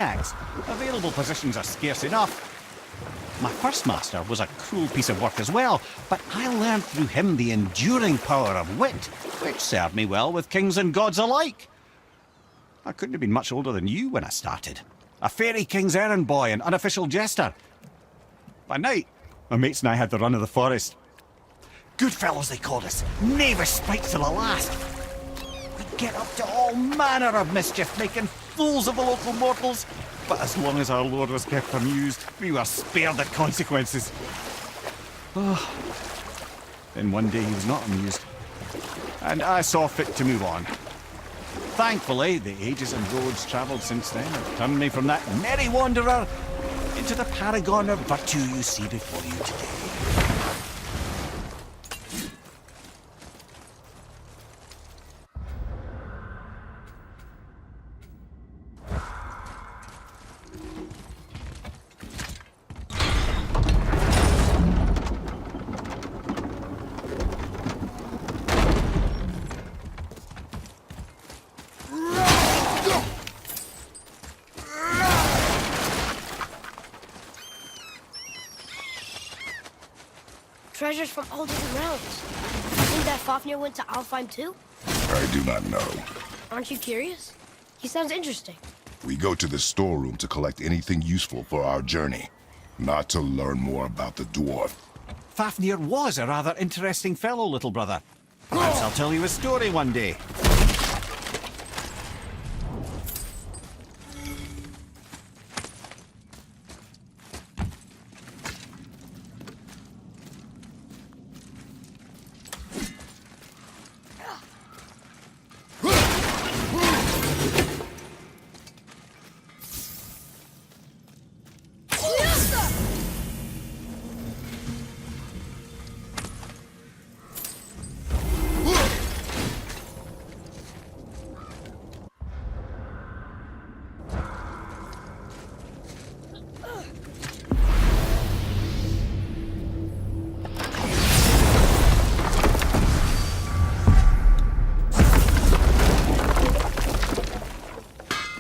Available positions are scarce enough. My first master was a cruel piece of work as well, but I learned through him the enduring power of wit, which served me well with kings and gods alike. I couldn't have been much older than you when I started. A fairy king's errand boy and unofficial jester. By night, my mates and I had the run of the forest. Good fellows they called us, knavish sprites to the last. We'd get up to all manner of mischief, making fools of the local mortals. But as long as our lord was kept amused, we were spared the consequences. Oh. Then one day he was not amused, and I saw fit to move on. Thankfully, the ages and roads travelled since then have turned me from that merry wanderer into the paragon of virtue you see before you today. Treasures from all different realms. You think that Fafnir went to Alfheim too? I do not know. Aren't you curious? He sounds interesting. We go to the storeroom to collect anything useful for our journey, not to learn more about the dwarf. Fafnir was a rather interesting fellow, little brother. Perhaps I'll tell you a story one day.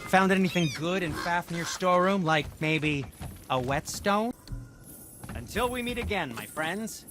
Found anything good in Fafnir Storeroom, like maybe a whetstone? Until we meet again, my friends.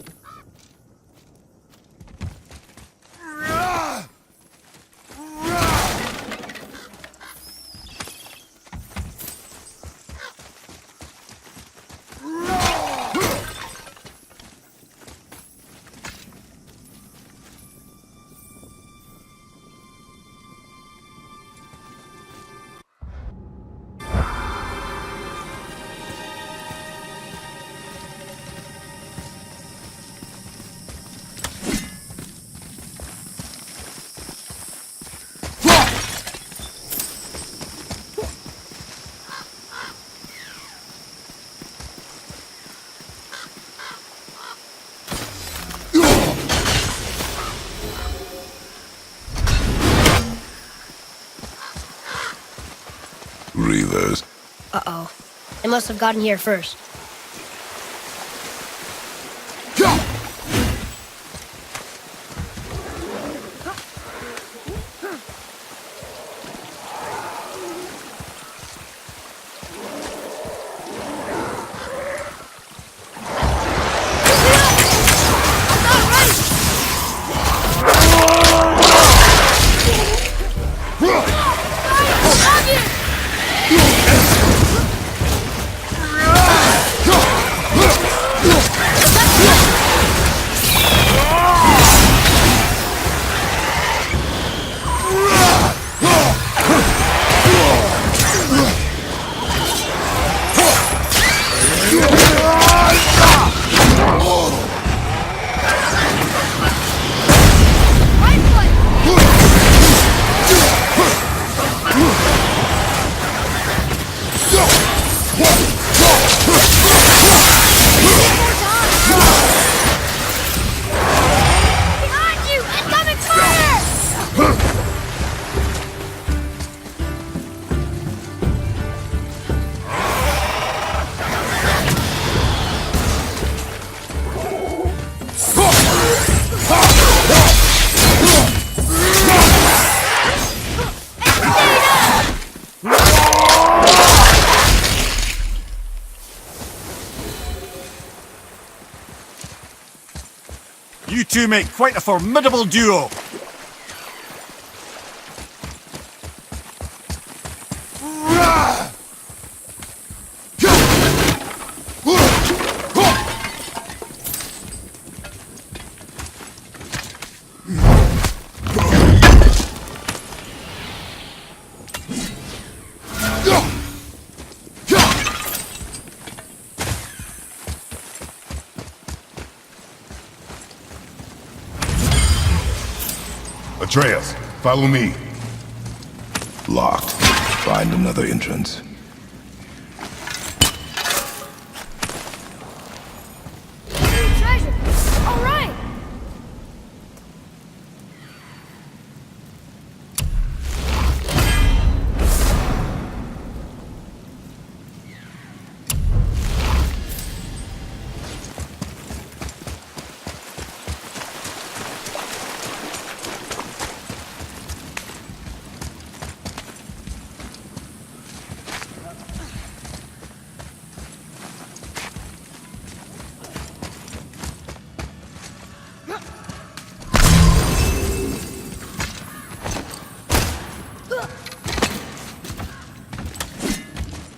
Reavers. Uh-oh. They must have gotten here first. two make quite a formidable duo. Atreus, follow me. Locked. Find another entrance. Treasure! All right!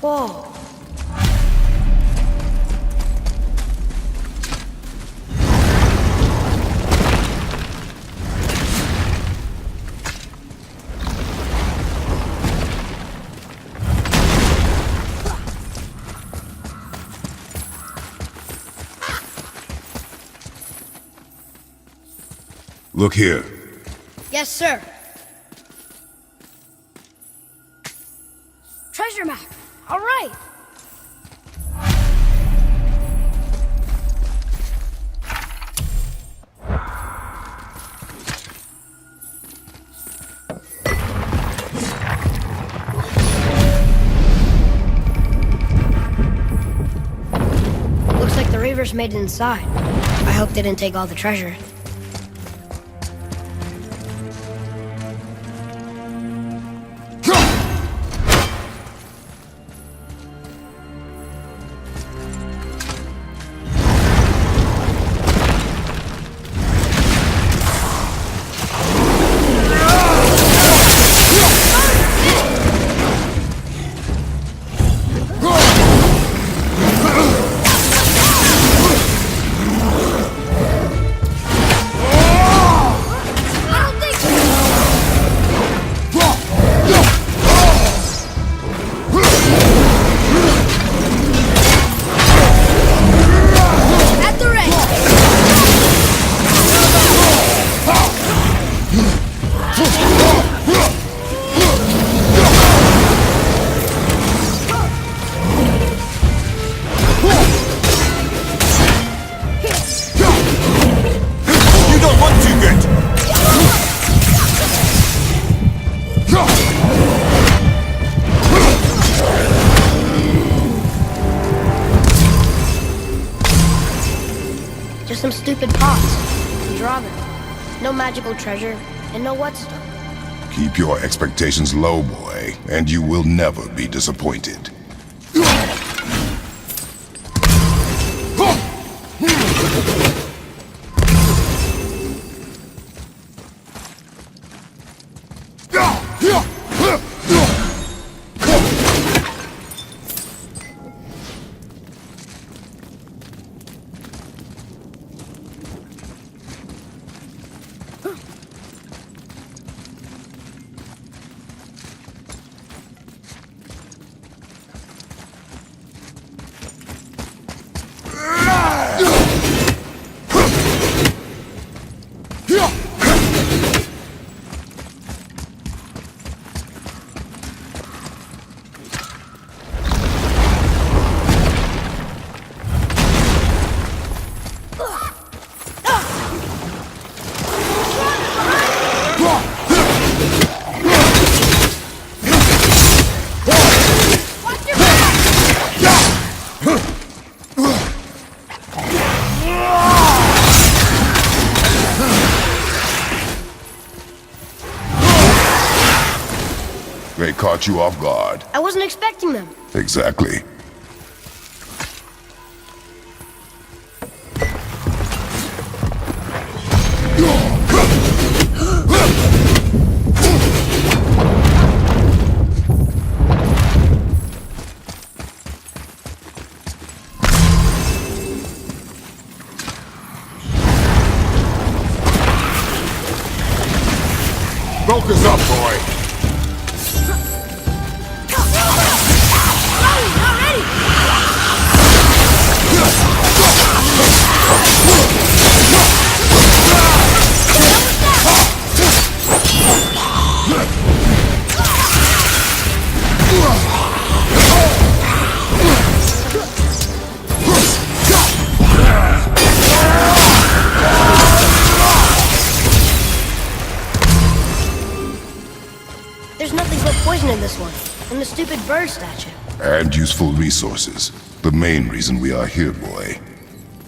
Whoa. Look here. Yes, sir. Treasure map. All right. Looks like the Reavers made it inside. I hope they didn't take all the treasure. Just some stupid pots. And draw them. No magical treasure, and no whetstone. Keep your expectations low, boy, and you will never be disappointed. They caught you off guard. I wasn't expecting them. Exactly. Focus up, boy! There's nothing but poison in this one, and the stupid bird statue. And useful resources. The main reason we are here, boy.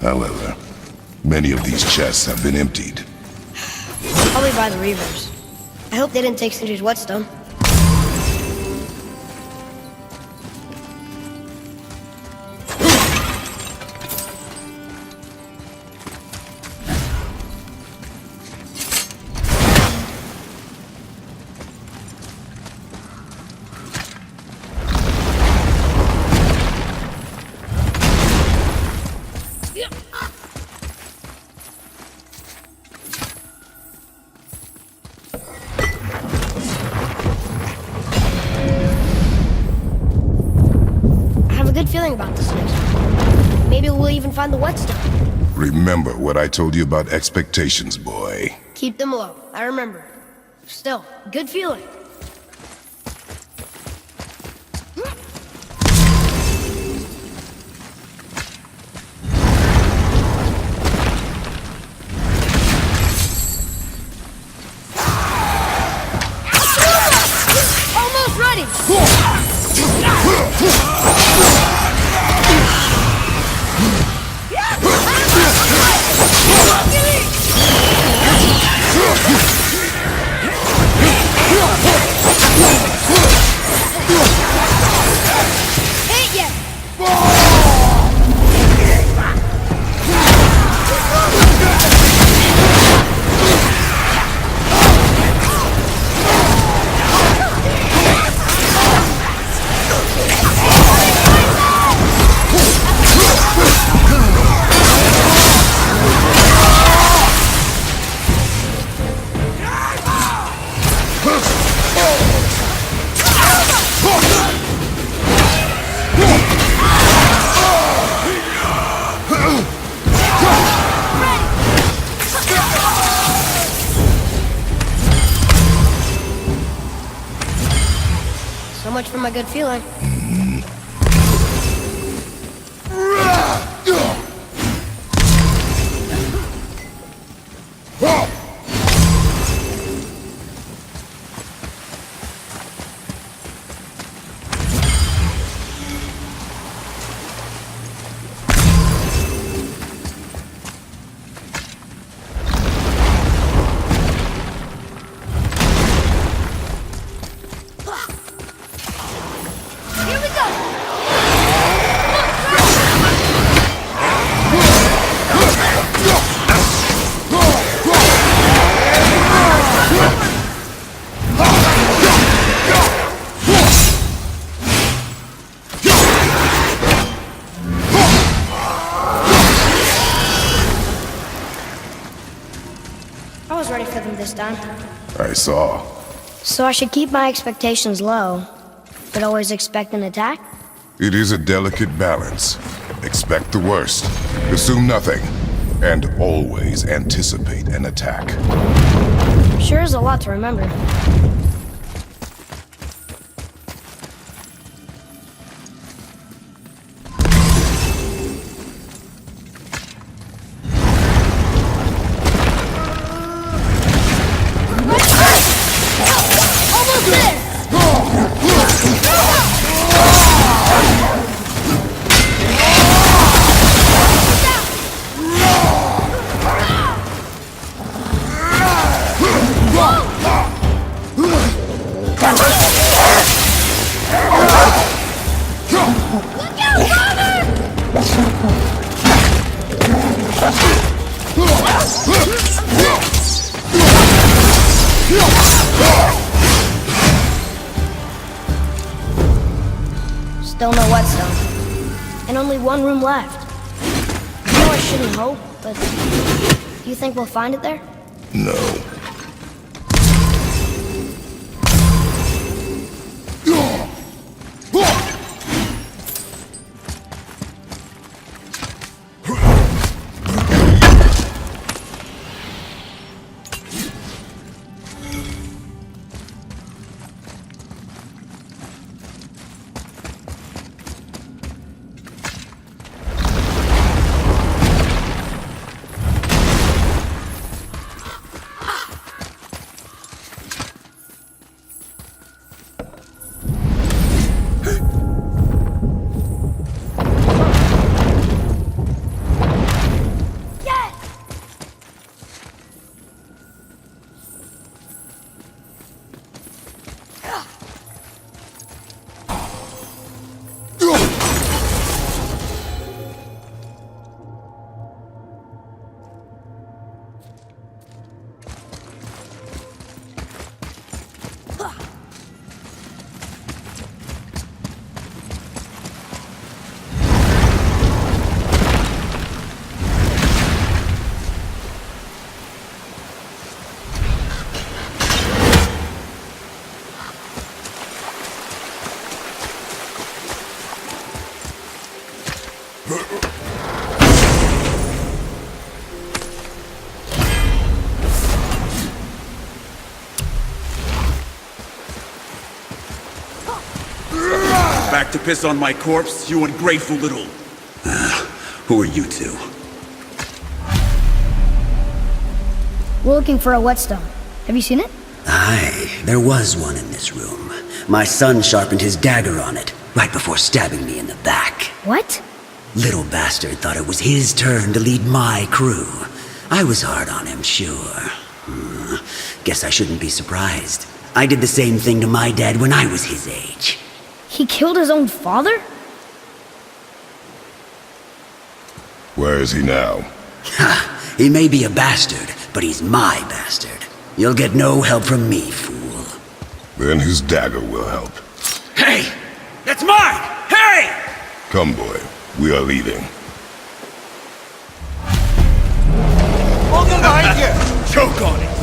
However, many of these chests have been emptied. Probably by the Reavers. I hope they didn't take Sindri's whetstone. Good feeling about this next one. Maybe we'll even find the whetstone. Remember what I told you about expectations, boy. Keep them low. I remember. Still, good feeling. Almost ready. Ain't yet. So much for my good feeling. Here we go! I was ready for them this time. I saw. So I should keep my expectations low, but always expect an attack? It is a delicate balance. Expect the worst, assume nothing, and always anticipate an attack. Sure is a lot to remember. Almost there! Still no whetstone. And only one room left. I know I shouldn't hope, but you think we'll find it there? No. Back to piss on my corpse, you ungrateful little... who are you two? We're looking for a whetstone. Have you seen it? Aye, there was one in this room. My son sharpened his dagger on it, right before stabbing me in the back. What? Little bastard thought it was his turn to lead my crew. I was hard on him, sure. Guess I shouldn't be surprised. I did the same thing to my dad when I was his age. He killed his own father? Where is he now? Ha! He may be a bastard, but he's my bastard. You'll get no help from me, fool. Then his dagger will help. Hey! That's mine! Hey! Come, boy. We are leaving. Hold behind you! Choke on it!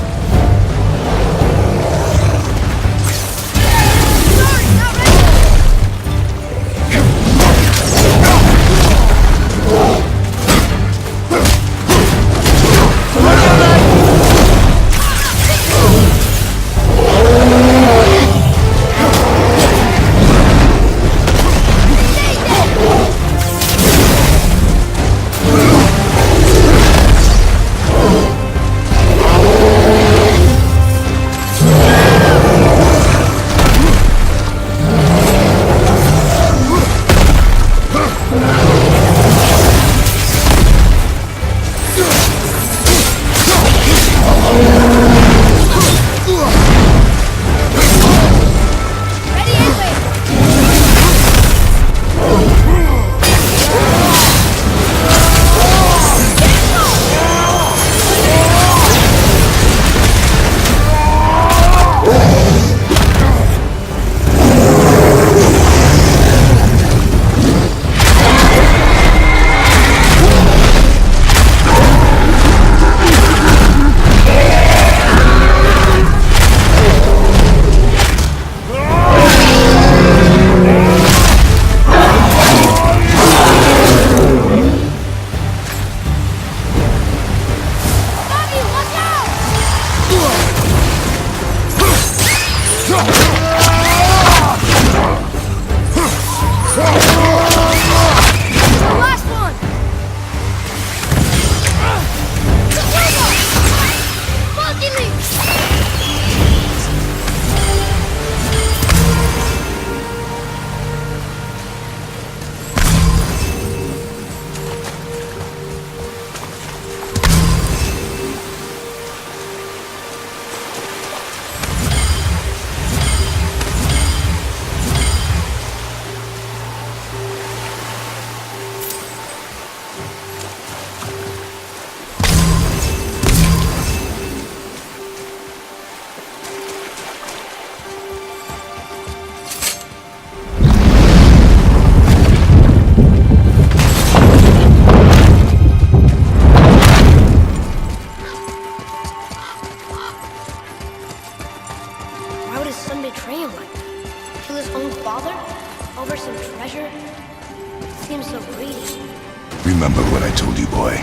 Remember what I told you, boy.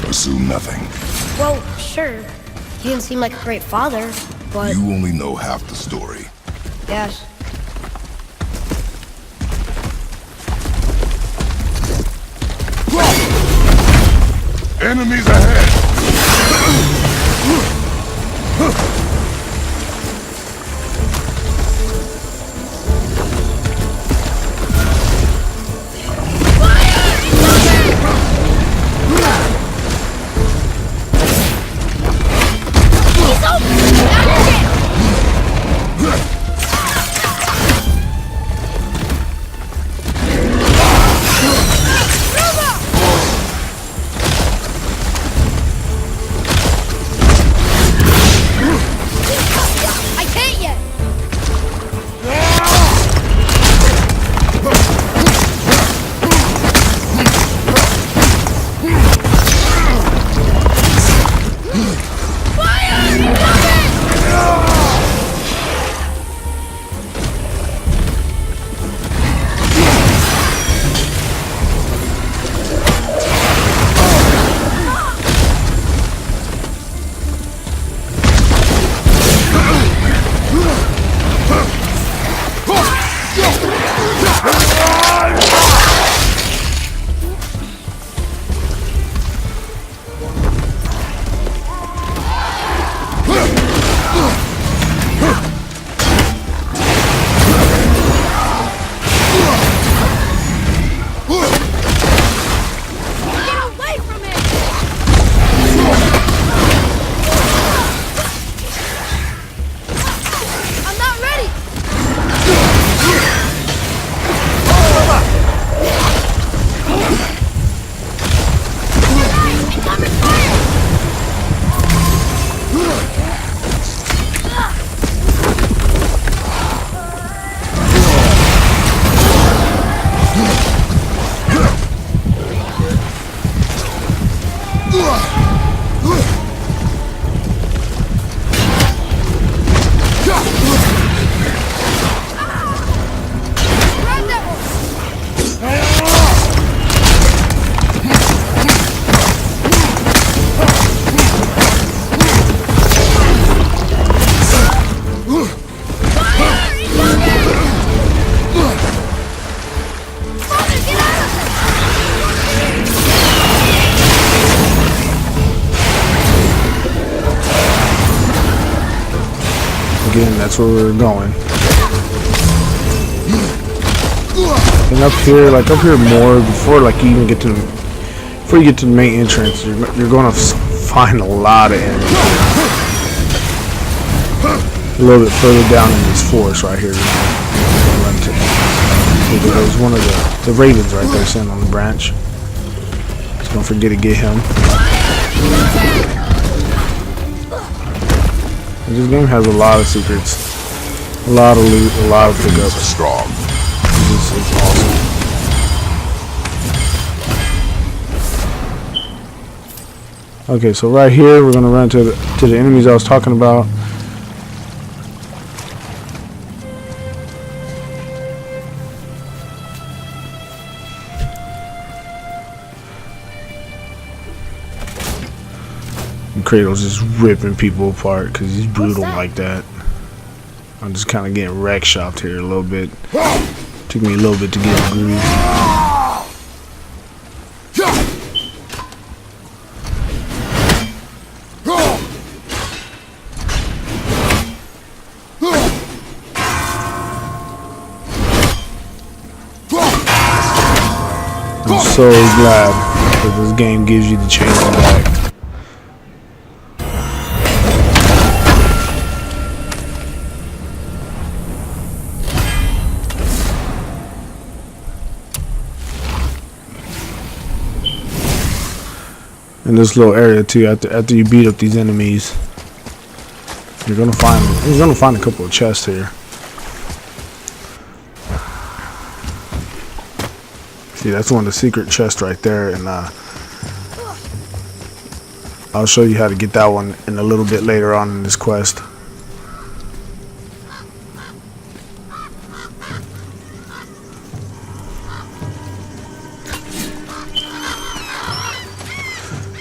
Assume nothing. Well, sure. He didn't seem like a great father, but... You only know half the story. Yes. Enemies ahead! again, that's where we're going. And up here, like up here more, before like you even get to the, before you get to the main entrance, you're going to find a lot of enemies here. A little bit further down in this forest right here. There's one of the ravens right there sitting on the branch. So don't forget to get him. And this game has a lot of secrets, a lot of loot, a lot of pickups. Strong. It's awesome. Okay, so right here we're gonna run to the enemies I was talking about. And Kratos just ripping people apart because he's brutal like that. I'm just kind of getting wreck shopped here a little bit. Took me a little bit to get a groove. I'm so glad that this game gives you the changing back. In this little area too, after you beat up these enemies, you're gonna find a couple of chests here. See, that's one of the secret chests right there, and I'll show you how to get that one in a little bit later on in this quest.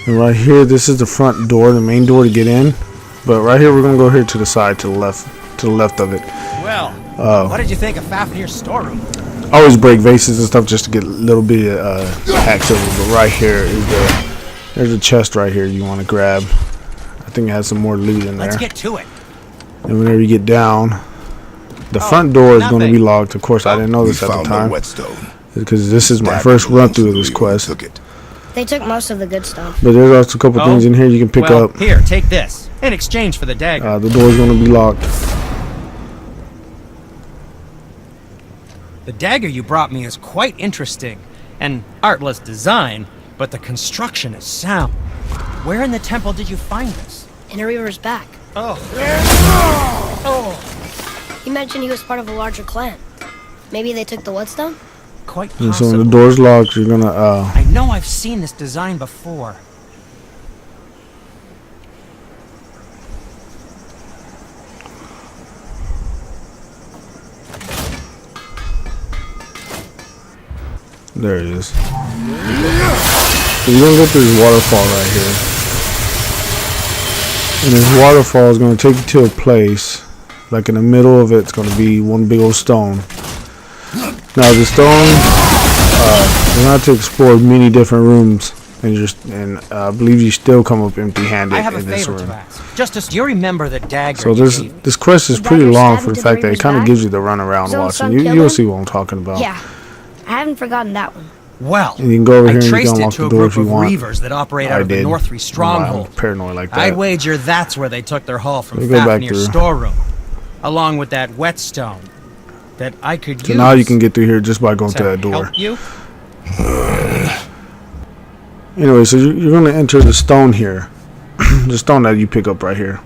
And right here, this is the front door, the main door to get in. But right here, we're gonna go here to the side, to the left of it. Well, what did you think of Fafnir Storeroom? I always break vases and stuff just to get a little bit of hacks over. But right here is there's a chest right here you want to grab. I think it has some more loot in there. Let's get to it. And whenever you get down, the front door is going to be locked. Of course, I didn't know this at the time because this is my first run through of this quest. They took most of the good stuff. But there's also a couple things in here you can pick up. Here, take this in exchange for the dagger. The door is going to be locked. The dagger you brought me is quite interesting. An artless design, but the construction is sound. Where in the temple did you find this? In a river's back. Oh. He mentioned he was part of a larger clan. Maybe they took the whetstone? Quite And possible. so when the door's locked, you're going to... I know I've seen this design before. There it is. So you're going to go through this waterfall right here. And this waterfall is going to take you to a place, like in the middle of it's going to be one big old stone. Now the stone, you're going to have to explore many different rooms, and I believe you still come up empty-handed I have a in this favor room. to ask. Justice, do you remember the dagger? So this quest is pretty long for the fact that it kind of gives you the runaround watching. You'll see what I'm talking about. Yeah, I haven't forgotten that one. Well, And you can go over I here and you traced can it unlock to the a door group if you of want. reavers that operate out I of the did. Northry stronghold. I'm paranoid like that. I'd wager that's where they took their haul from Let me go back Fafnir through. Storeroom, along with that whetstone that I could So use. now you can get through here just by going to to that door. help you. Anyway, so you're going to enter the stone here. The stone that you pick up right here.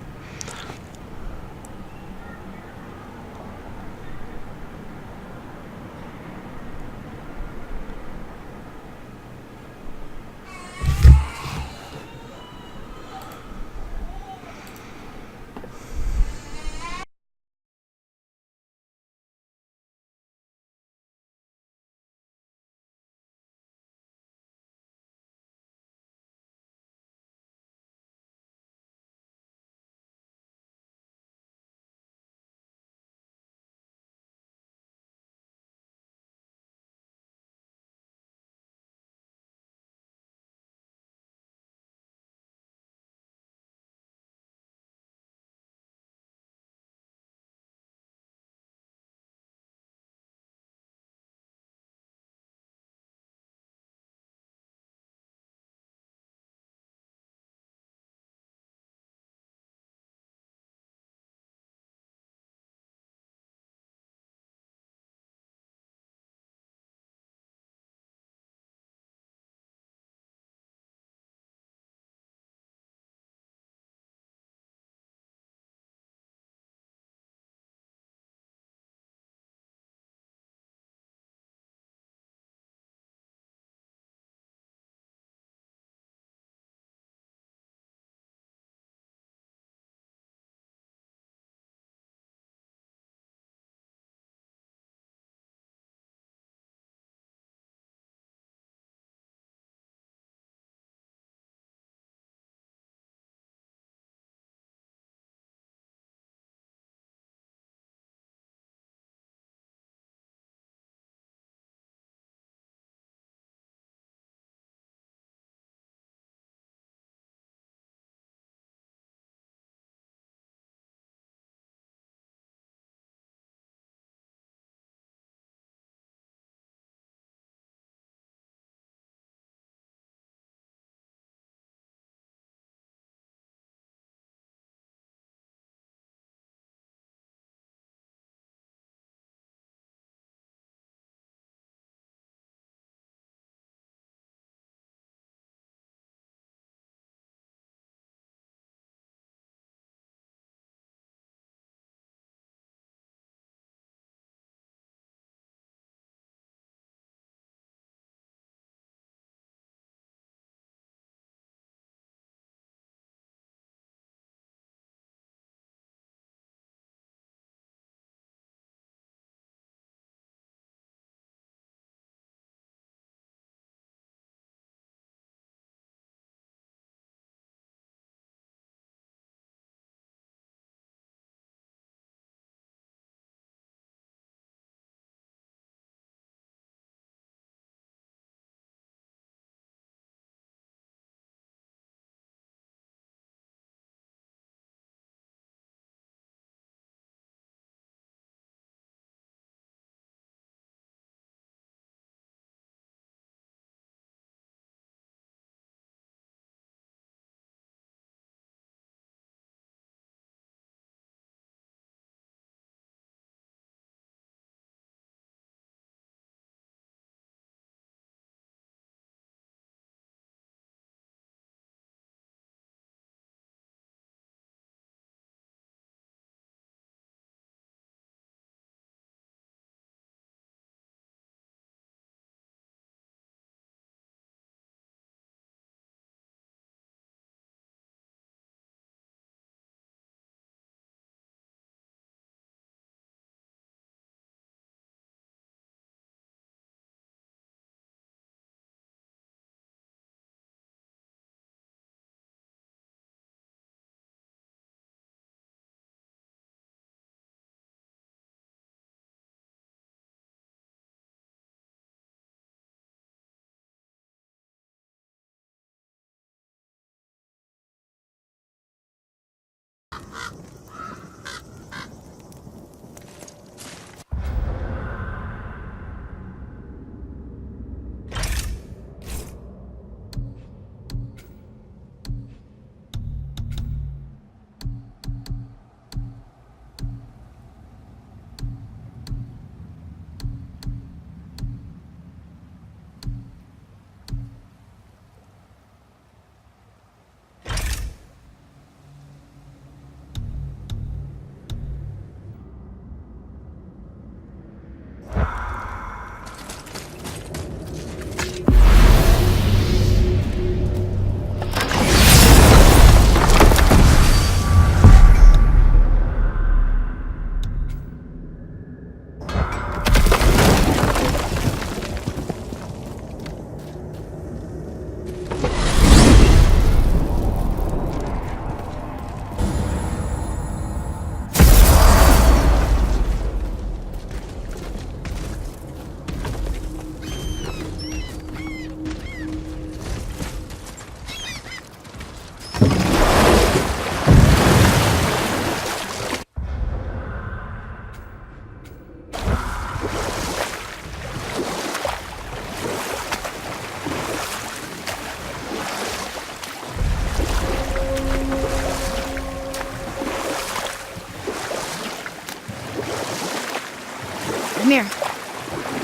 Lemire,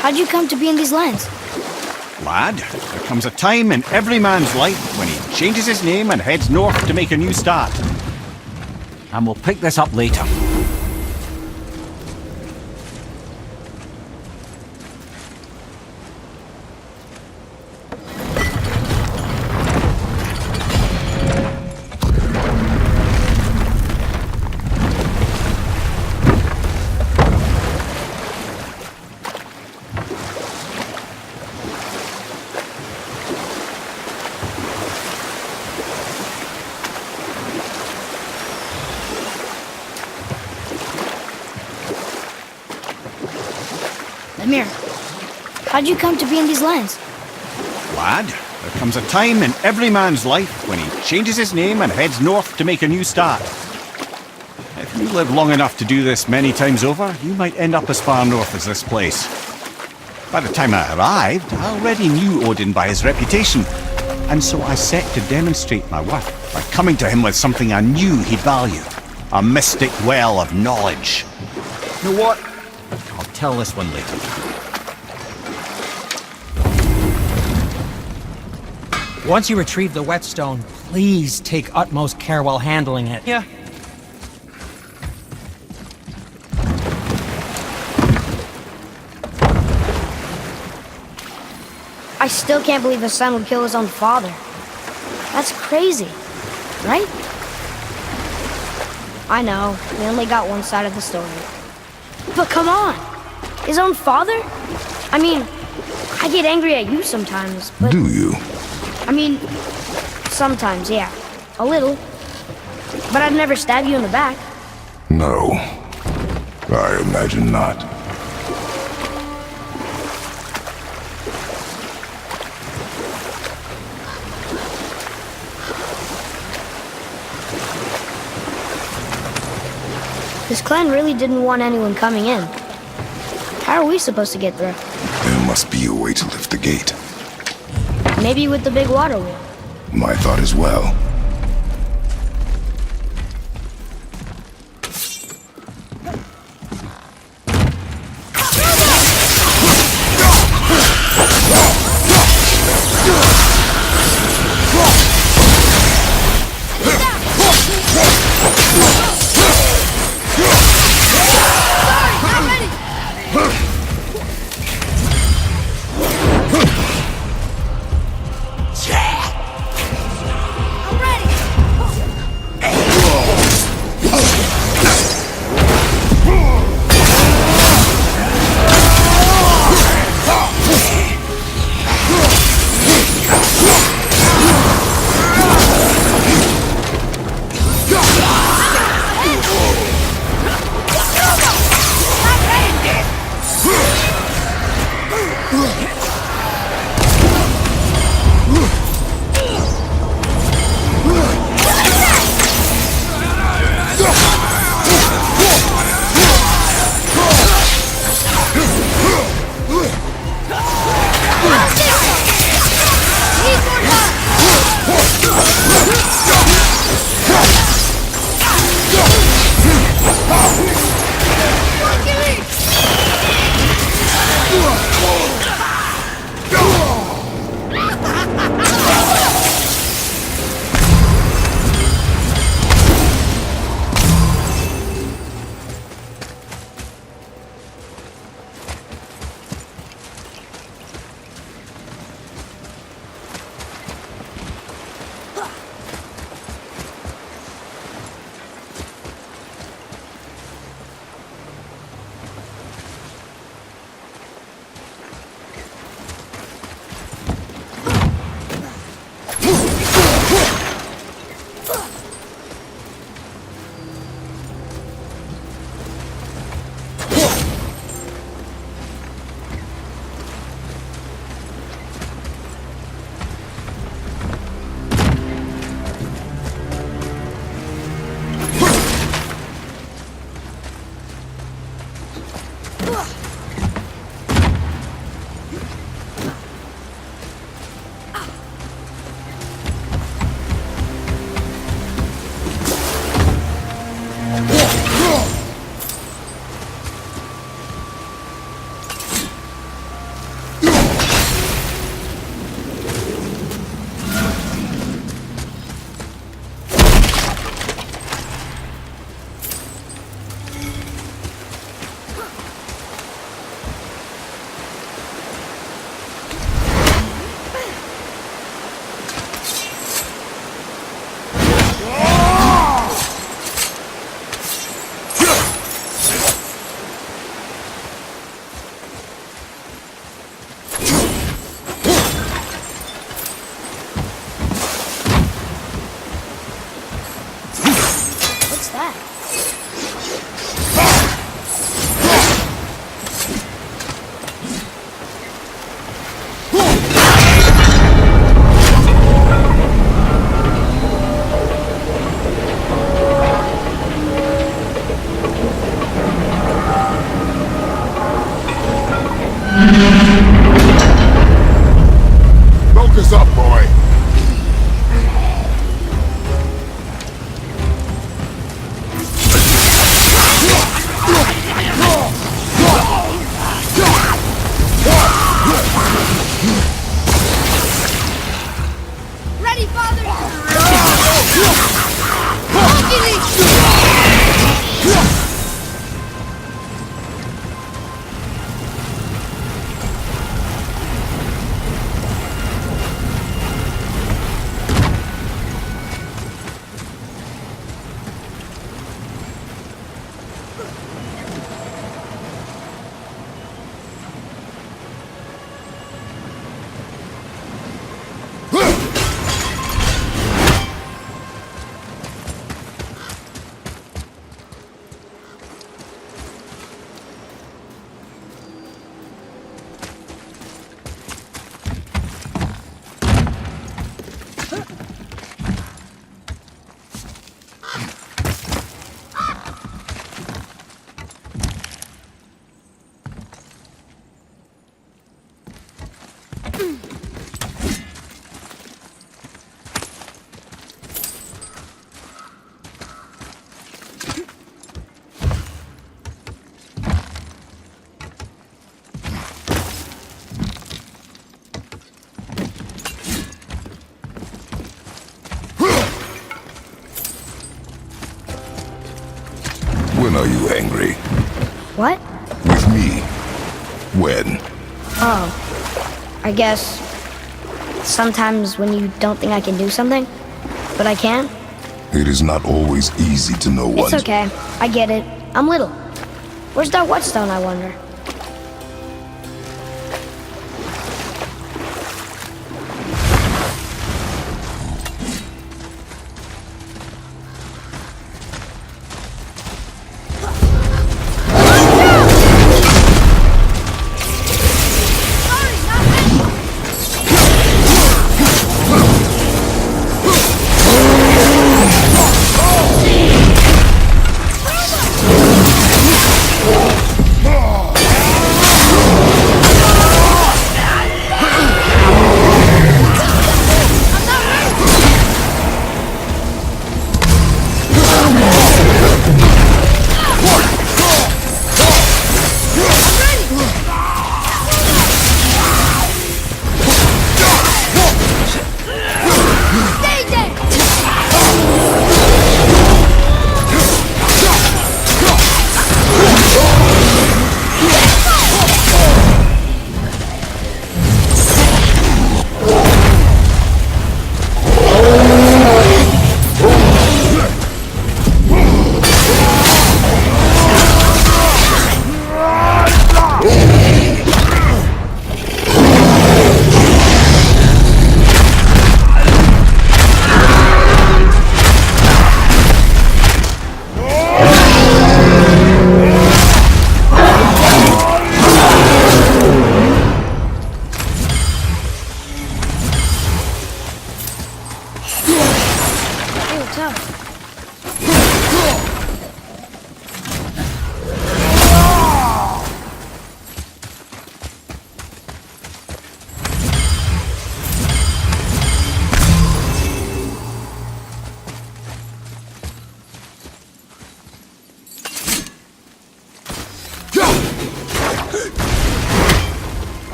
how'd you come to be in these lands? Lad, there comes a time in every man's life when he changes his name and heads north to make a new start. And we'll pick this up later. Lemire, how'd you come to be in these lands? Lad, there comes a time in every man's life when he changes his name and heads north to make a new start. If you live long enough to do this many times over, you might end up as far north as this place. By the time I arrived, I already knew Odin by his reputation, and so I set to demonstrate my worth by coming to him with something I knew he'd value. A mystic well of knowledge. You know what? I'll tell this one later. Once you retrieve the whetstone, please take utmost care while handling it. Yeah. I still can't believe his son would kill his own father. That's crazy, right? I know, we only got one side of the story. But come on! His own father? I mean, I get angry at you sometimes, but... Do you? I mean, sometimes, yeah. A little. But I'd never stab you in the back. No. I imagine not. This clan really didn't want anyone coming in. How are we supposed to get through? There must be a way to lift the gate. Maybe with the big water wheel. My thought as well. Focus up, boy. Ready, Father! When are you angry? What? With me. When? Oh. I guess... sometimes when you don't think I can do something, but I can. It is not always easy to know It's what. okay. I get it. I'm little. Where's that whetstone, I wonder?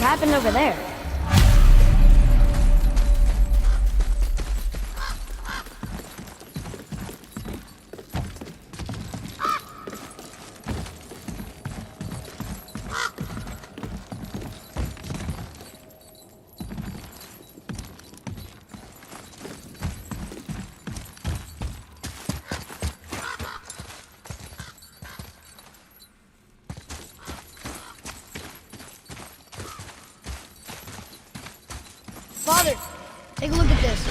happened over there? Father, take a look at this.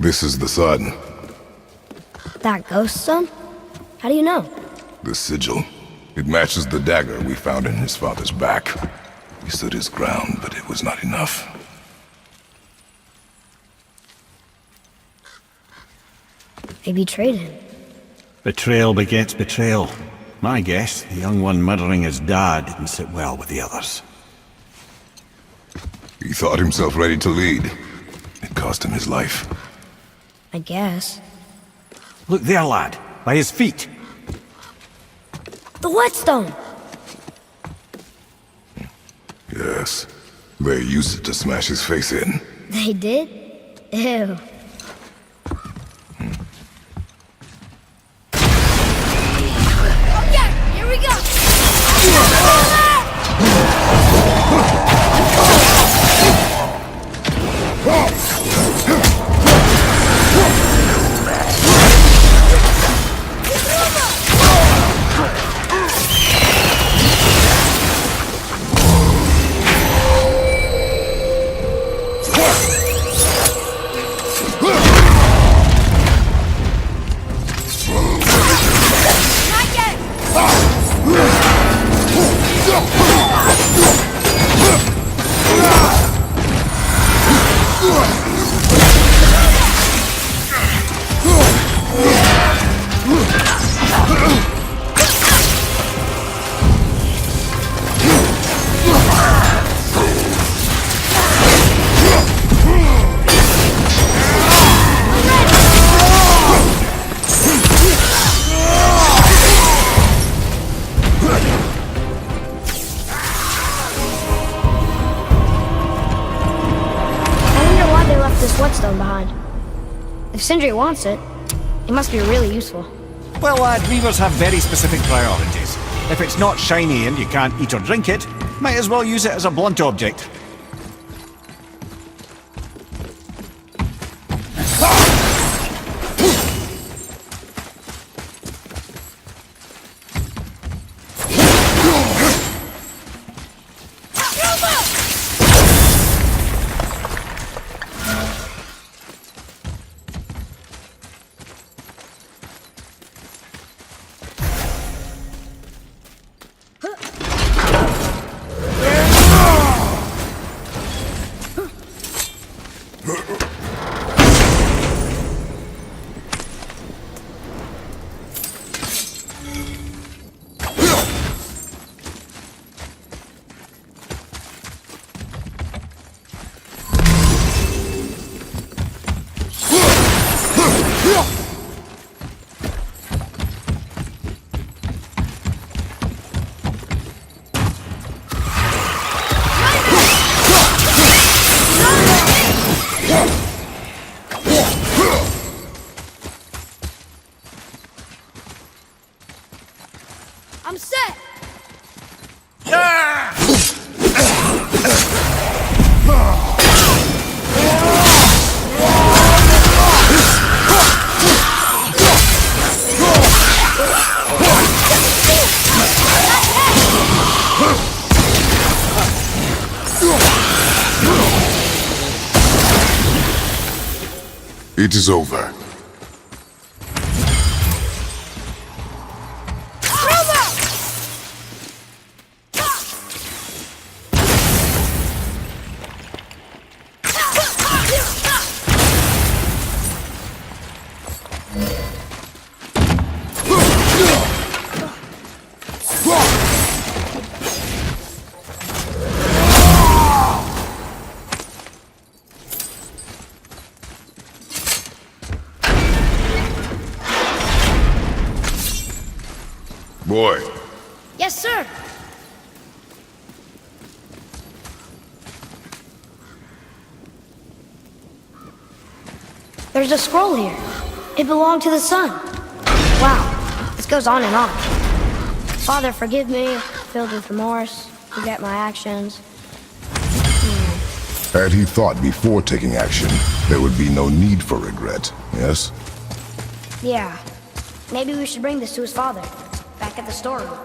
This is the sun. That ghost son? How do you know? The sigil. It matches the dagger we found in his father's back. He stood his ground, but it was not enough. They betrayed him. Betrayal begets betrayal. My guess, the young one murdering his dad didn't sit well with the others. He thought himself ready to lead. It cost him his life. I guess. Look there, lad. By his feet. The whetstone! Yes. They used it to smash his face in. They did? Ew. Okay, here we go! Whetstone behind. If Sindri wants it, it must be really useful. Well, lad, weavers have very specific priorities. If it's not shiny and you can't eat or drink it, might as well use it as a blunt object. I'm set! It is over. boy. Yes, sir. There's a scroll here. It belonged to the sun. Wow, this goes on and on. Father, forgive me, filled with remorse, regret my actions. Had he thought before taking action, there would be no need for regret, yes? Yeah, maybe we should bring this to his father, back at the storeroom.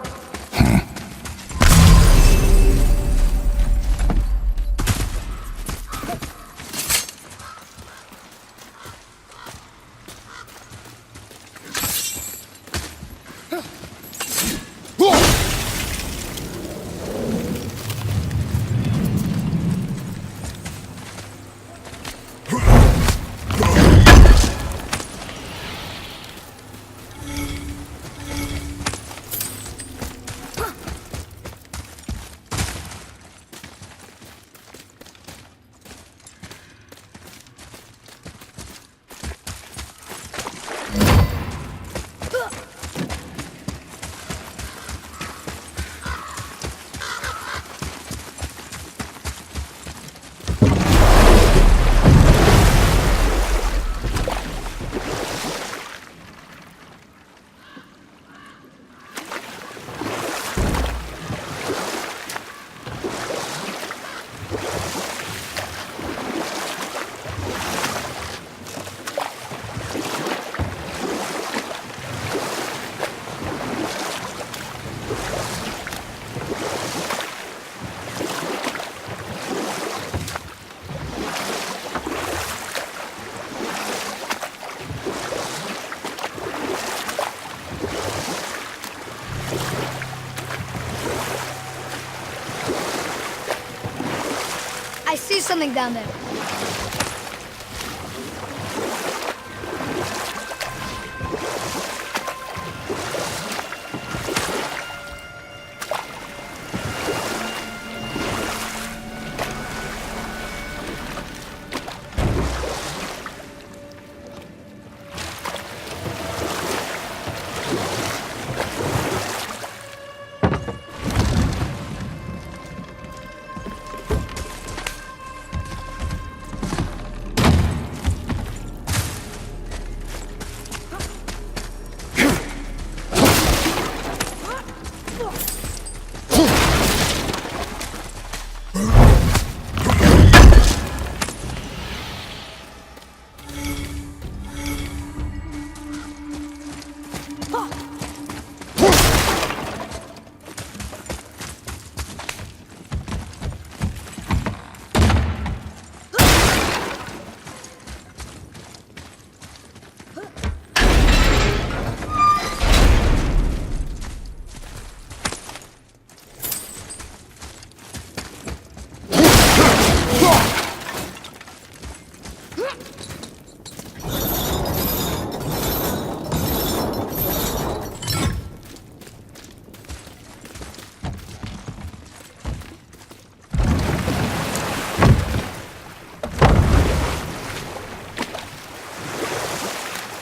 I see something down there.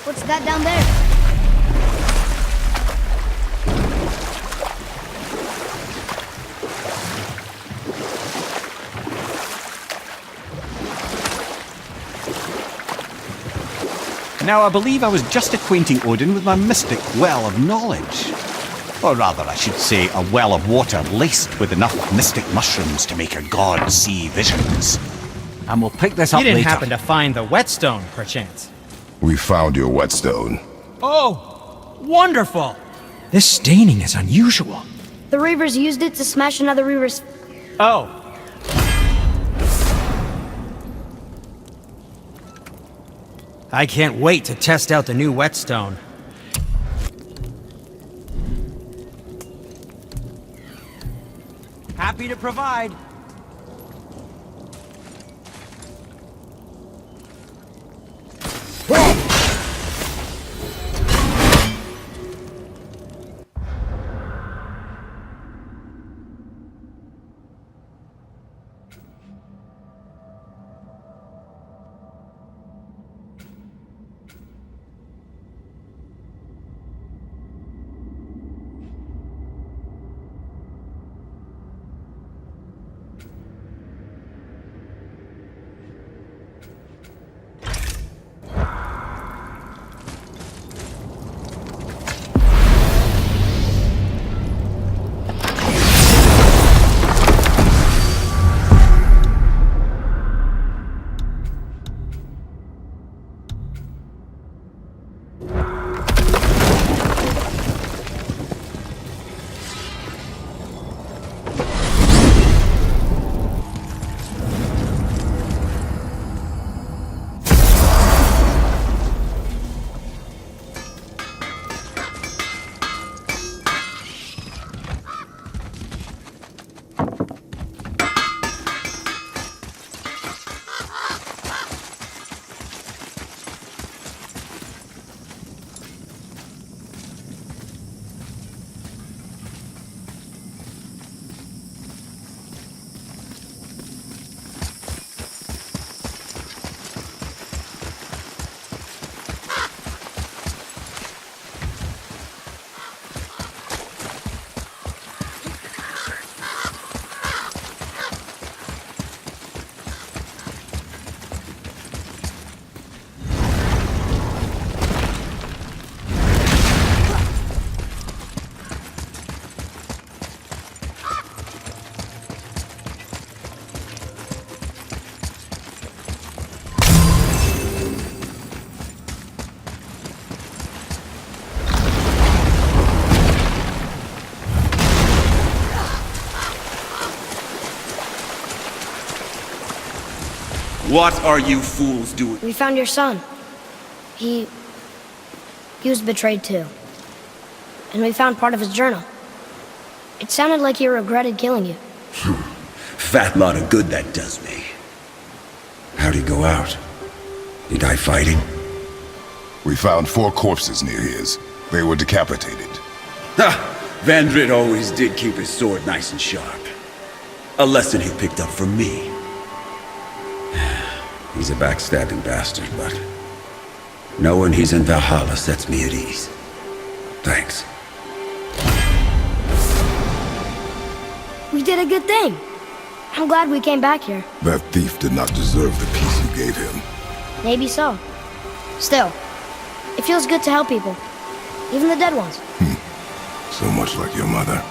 What's that down there? Now, I believe I was just acquainting Odin with my mystic well of knowledge. Or rather, I should say, a well of water laced with enough mystic mushrooms to make a god see visions. And we'll pick this up You didn't later. happen to find the whetstone, perchance? We found your whetstone. Oh, wonderful! This staining is unusual. The Reavers used it to smash another Reaver's... Oh. I can't wait to test out the new whetstone. Happy to provide. What are you fools doing? We found your son. He was betrayed too. And we found part of his journal. It sounded like he regretted killing you. Fat lot of good that does me. How'd he go out? He die fighting? We found 4 corpses near his. They were decapitated. Ha! Vandrit always did keep his sword nice and sharp. A lesson he picked up from me. He's a backstabbing bastard, but knowing he's in Valhalla sets me at ease. Thanks. We did a good thing. I'm glad we came back here. That thief did not deserve the peace you gave him. Maybe so. Still, it feels good to help people. Even the dead ones. So much like your mother.